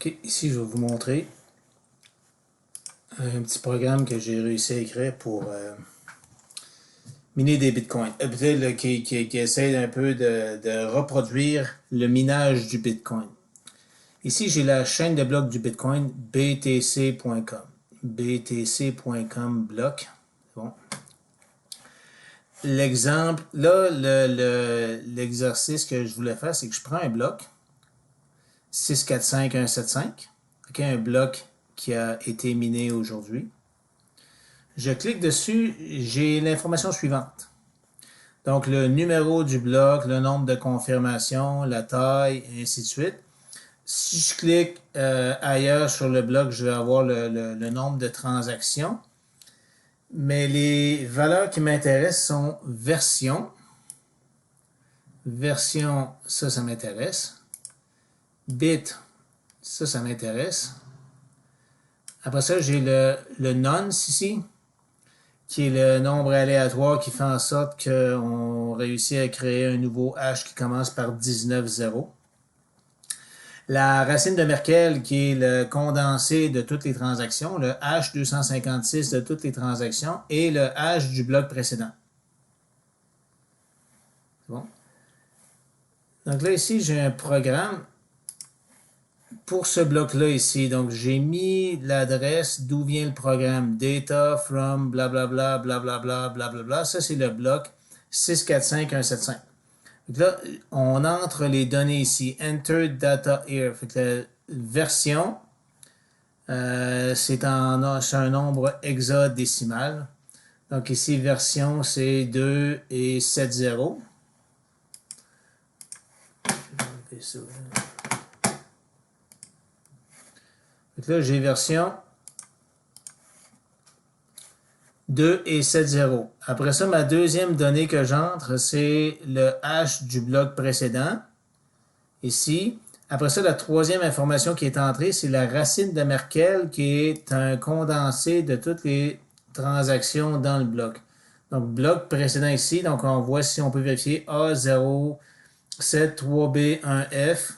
Ok, ici je vais vous montrer un petit programme que j'ai réussi à écrire pour miner des bitcoins. Peut-être qui essaie un peu de reproduire le minage du bitcoin. Ici j'ai la chaîne de blocs du bitcoin btc.com. btc.com bloc. Bon. L'exemple, là, l'exercice que je voulais faire, c'est que je prends un bloc 645175, okay, un bloc qui a été miné aujourd'hui. Je clique dessus, j'ai l'information suivante. Donc, le numéro du bloc, le nombre de confirmations, la taille, et ainsi de suite. Si je clique ailleurs sur le bloc, je vais avoir le nombre de transactions. Mais les valeurs qui m'intéressent sont version. Version, ça m'intéresse. Bit, ça m'intéresse. Après ça, j'ai le nonce ici, qui est le nombre aléatoire qui fait en sorte qu'on réussit à créer un nouveau hash qui commence par 19,0. La racine de Merkel, qui est le condensé de toutes les transactions, le hash 256 de toutes les transactions, et le hash du bloc précédent. Bon. Donc là, ici, j'ai un programme pour ce bloc-là ici. Donc, j'ai mis l'adresse d'où vient le programme. Data from blablabla, blablabla, blablabla. Ça, c'est le bloc 645175. Donc là, on entre les données ici. Enter data here. Fait que la version, c'est un nombre hexadécimal. Donc ici, version, c'est 2 et 7 0. Je vais ça. Donc là, j'ai version 2 et 7 0. Après ça, ma deuxième donnée que j'entre, c'est le hash du bloc précédent. Ici. Après ça, la troisième information qui est entrée, c'est la racine de Merkel, qui est un condensé de toutes les transactions dans le bloc. Donc, bloc précédent ici. Donc, on voit si on peut vérifier A073B1F.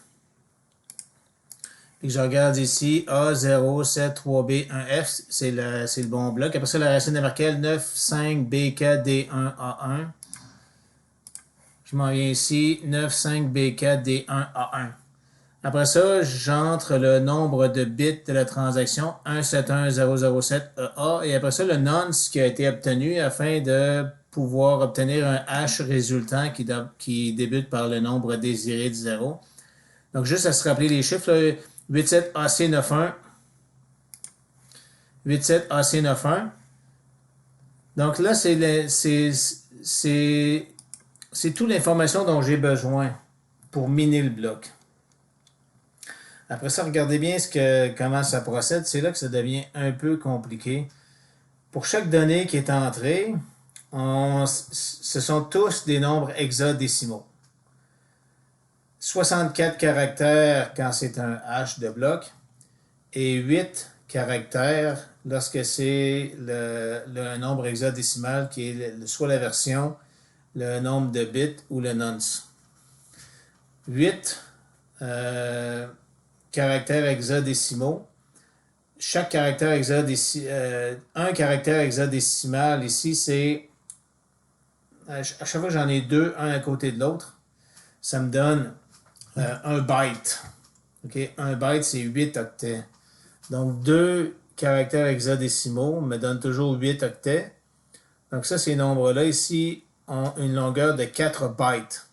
Puis je regarde ici, A073B1F, c'est le bon bloc. Après ça, la racine de Merkel, 95B4D1A1. Je m'en viens ici, 95B4D1A1. Après ça, j'entre le nombre de bits de la transaction, 171007EA. Et après ça, le nonce qui a été obtenu afin de pouvoir obtenir un hash résultant qui débute par le nombre désiré de 0. Donc, juste à se rappeler les chiffres, là, 87AC91, 87AC91. Donc là, c'est toute l'information dont j'ai besoin pour miner le bloc. Après ça, regardez bien comment ça procède. C'est là que ça devient un peu compliqué. Pour chaque donnée qui est entrée, ce sont tous des nombres hexadécimaux. 64 caractères quand c'est un hash de bloc et 8 caractères lorsque c'est le nombre hexadécimal qui est soit la version, le nombre de bits ou le nonce. 8 caractères hexadécimaux. Chaque caractère hexadécimal, un caractère hexadécimal ici, c'est à chaque fois que j'en ai deux, un à côté de l'autre, ça me donne un byte. Okay? Un byte, c'est 8 octets. Donc, deux caractères hexadécimaux me donnent toujours 8 octets. Donc, ça, ces nombres-là, ici, ont une longueur de 4 bytes.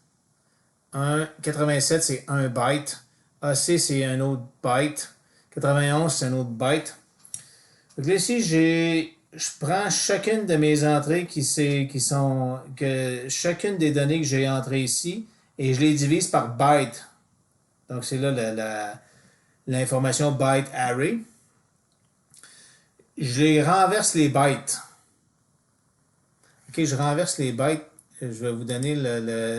87, c'est 1 byte. AC, c'est un autre byte. 91, c'est un autre byte. Donc là, ici, je prends chacune de mes entrées chacune des données que j'ai entrées ici, et je les divise par byte. Donc, c'est là l'information byte array. Je les renverse les bytes. OK, je renverse les bytes. Je vais vous donner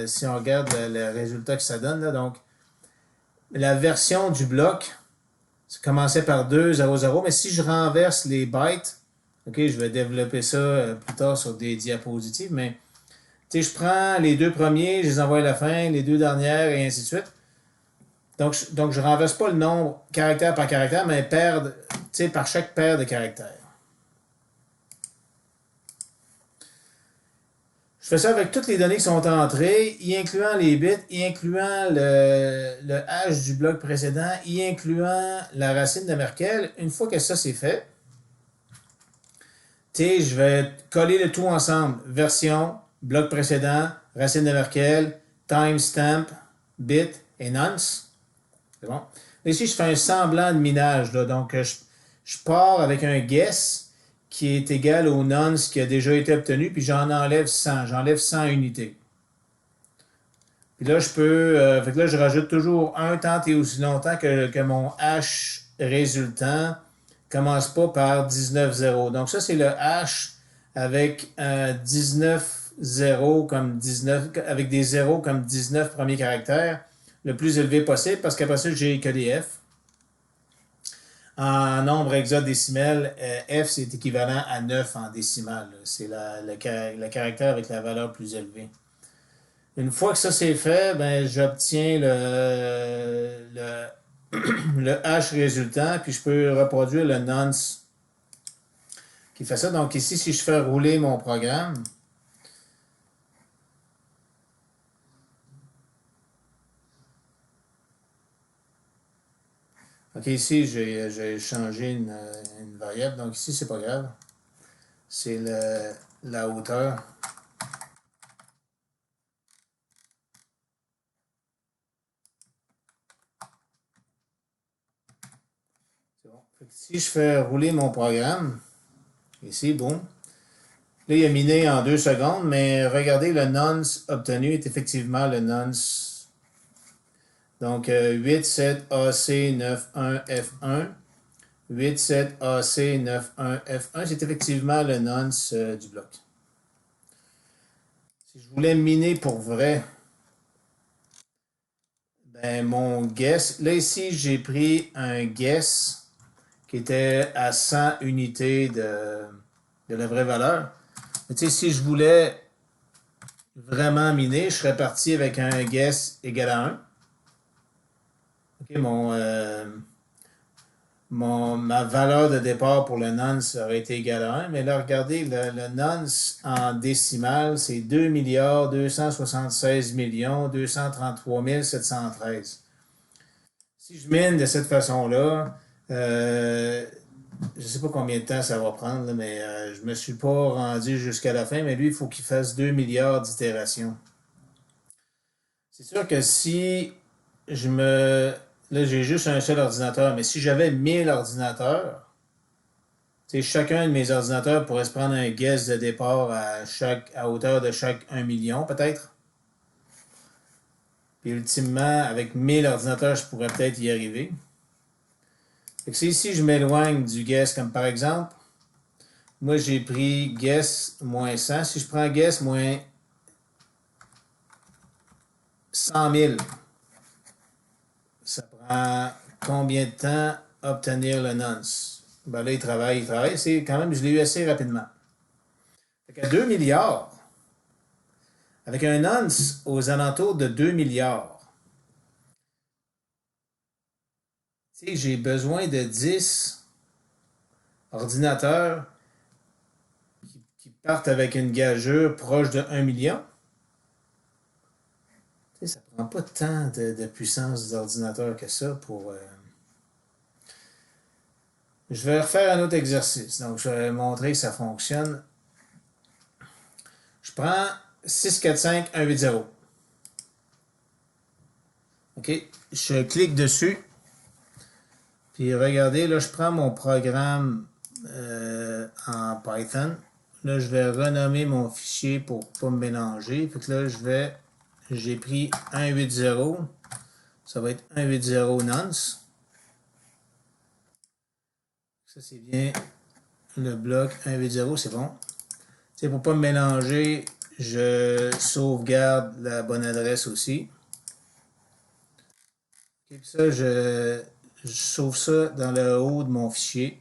si on regarde le résultat que ça donne. Là, donc, la version du bloc, ça commençait par 2,00, mais si je renverse les bytes, OK, je vais développer ça plus tard sur des diapositives, mais je prends les deux premiers, je les envoie à la fin, les deux dernières, et ainsi de suite. Donc je ne renverse pas le nombre caractère par caractère, mais par chaque paire de caractères. Je fais ça avec toutes les données qui sont entrées, y incluant les bits, y incluant le hash du bloc précédent, y incluant la racine de Merkel. Une fois que ça c'est fait, je vais coller le tout ensemble. Version, bloc précédent, racine de Merkel, timestamp, bit et nonce. C'est bon. Là, ici, je fais un semblant de minage. Là. Donc, je pars avec un guess qui est égal au nonce qui a déjà été obtenu, puis j'en enlève 100. J'enlève 100 unités. Puis là, fait que là, je rajoute toujours un tant et aussi longtemps que mon hash résultant commence pas par 19,0. Donc ça, c'est le hash avec 19,0 comme 19, avec des zéros comme 19 premiers caractères, le plus élevé possible, parce qu'après ça, j'ai que des F. En nombre hexadécimal, F, c'est équivalent à 9 en décimal. C'est le caractère avec la valeur plus élevée. Une fois que ça c'est fait, ben, j'obtiens le hash résultant, puis je peux reproduire le nonce qui fait ça. Donc ici, si je fais rouler mon programme, ok, ici j'ai changé une variable, donc ici c'est pas grave. C'est la hauteur. C'est bon. Si je fais rouler mon programme, ici, boum. Là, il a miné en 2 secondes, mais regardez, le nonce obtenu est effectivement le nonce. Donc, 87AC91F1. 87AC91F1, c'est effectivement le nonce du bloc. Si je voulais miner pour vrai, ben mon guess, là ici, j'ai pris un guess qui était à 100 unités de la vraie valeur. Mais tu sais, si je voulais vraiment miner, je serais parti avec un guess égal à 1. Ok, ma valeur de départ pour le nonce aurait été égale à 1, mais là, regardez, le nonce en décimal, c'est 2 276 233 713. Si je mine de cette façon-là, je ne sais pas combien de temps ça va prendre, là, mais je ne me suis pas rendu jusqu'à la fin, mais lui, il faut qu'il fasse 2 milliards d'itérations. C'est sûr que si je me... Là, j'ai juste un seul ordinateur, mais si j'avais 1000 ordinateurs, chacun de mes ordinateurs pourrait se prendre un guess de départ à hauteur de chaque 1 million, peut-être. Puis ultimement, avec 1000 ordinateurs, je pourrais peut-être y arriver. Fait que si je m'éloigne du guess, comme par exemple, moi j'ai pris guess moins 100. Si je prends guess moins 100 000, ça prend combien de temps obtenir le nonce? Ben là, il travaille. C'est quand même, je l'ai eu assez rapidement. Fait qu'à 2 milliards, avec un nonce aux alentours de 2 milliards, j'ai besoin de 10 ordinateurs qui partent avec une gageure proche de 1 million. Ça ne prend pas tant de puissance d'ordinateur que ça pour... Je vais refaire un autre exercice. Donc, je vais montrer que ça fonctionne. Je prends 645-180. OK. Je clique dessus. Puis regardez, là, je prends mon programme en Python. Là, je vais renommer mon fichier pour ne pas me mélanger. Fait que là, j'ai pris 180. Ça va être 180 nonce. Ça, c'est bien le bloc 180, c'est bon. Pour ne pas me mélanger, je sauvegarde la bonne adresse aussi. Et puis ça, je sauve ça dans le haut de mon fichier.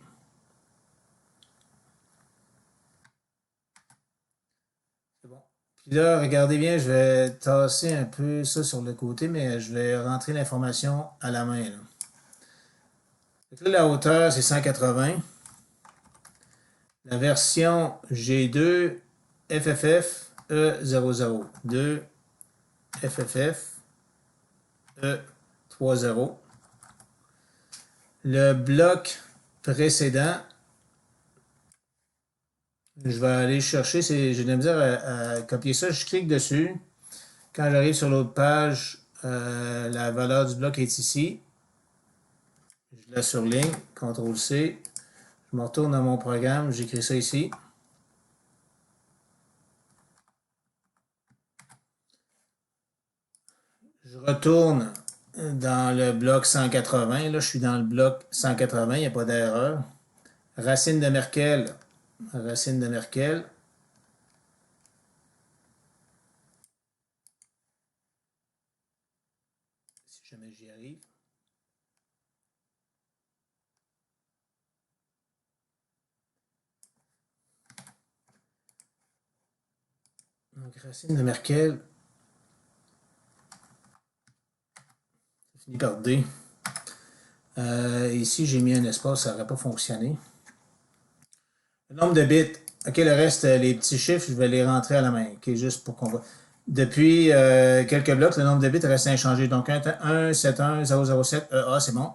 C'est bon. Puis là, regardez bien, je vais tasser un peu ça sur le côté, mais je vais rentrer l'information à la main, là. Fait que là, la hauteur, c'est 180. La version G2 FFF E00. 2 FFF E30. Le bloc précédent, je vais aller chercher, j'ai de la misère à copier ça. Je clique dessus. Quand j'arrive sur l'autre page, la valeur du bloc est ici. Je la surligne, CTRL-C. Je me retourne dans mon programme, j'écris ça ici. Je retourne dans le bloc 180. Là, je suis dans le bloc 180, il n'y a pas d'erreur. Racine de Merkel. Racine de Merkel. Si jamais j'y arrive. Donc, racine de Merkel. Ça finit par D. Ici, j'ai mis un espace, ça n'aurait pas fonctionné. Le nombre de bits. OK, le reste, les petits chiffres, je vais les rentrer à la main. OK, juste pour qu'on voit. Depuis quelques blocs, le nombre de bits reste inchangé. Donc, 171007007 EA, c'est bon.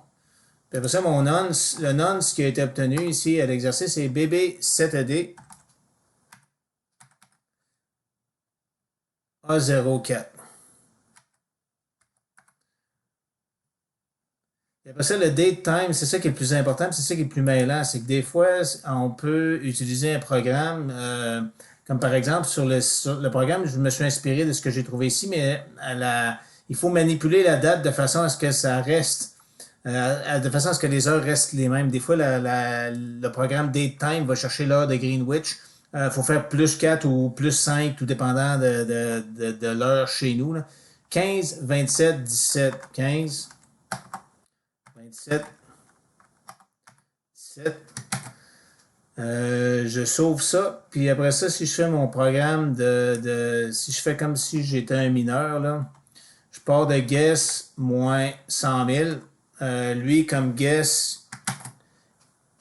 Puis après ça, mon nonce, le nonce qui a été obtenu ici à l'exercice, c'est BB7ED A04. Et après ça, le date time, c'est ça qui est le plus important, c'est ça qui est le plus mêlant. C'est que des fois, on peut utiliser un programme, comme par exemple sur le programme, je me suis inspiré de ce que j'ai trouvé ici, mais il faut manipuler la date de façon à ce que ça reste, de façon à ce que les heures restent les mêmes. Des fois, le programme DateTime va chercher l'heure de Greenwich. Il faut faire plus 4 ou plus 5, tout dépendant de l'heure chez nous, là. 15, 27, 17, 15, 27, 17. Je sauve ça. Puis après ça, si je fais mon programme si je fais comme si j'étais un mineur, là, je pars de guess moins 100 000. Lui, comme guess,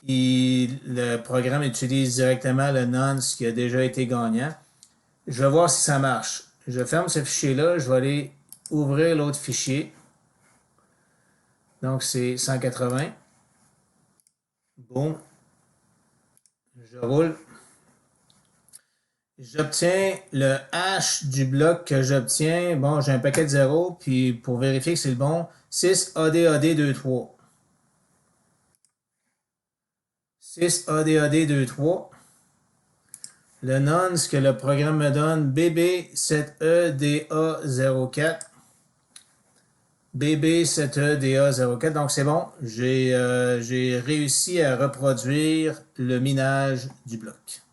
le programme utilise directement le nonce qui a déjà été gagnant. Je vais voir si ça marche. Je ferme ce fichier-là. Je vais aller ouvrir l'autre fichier. Donc, c'est 180. Bon. Je roule. J'obtiens le hash du bloc que j'obtiens. Bon, j'ai un paquet de 0, puis pour vérifier que c'est le bon, 6 ADAD23. 6 ADAD23. Le nonce que le programme me donne, BB7EDA04. BB7EDA04. Donc, c'est bon. J'ai réussi à reproduire le minage du bloc.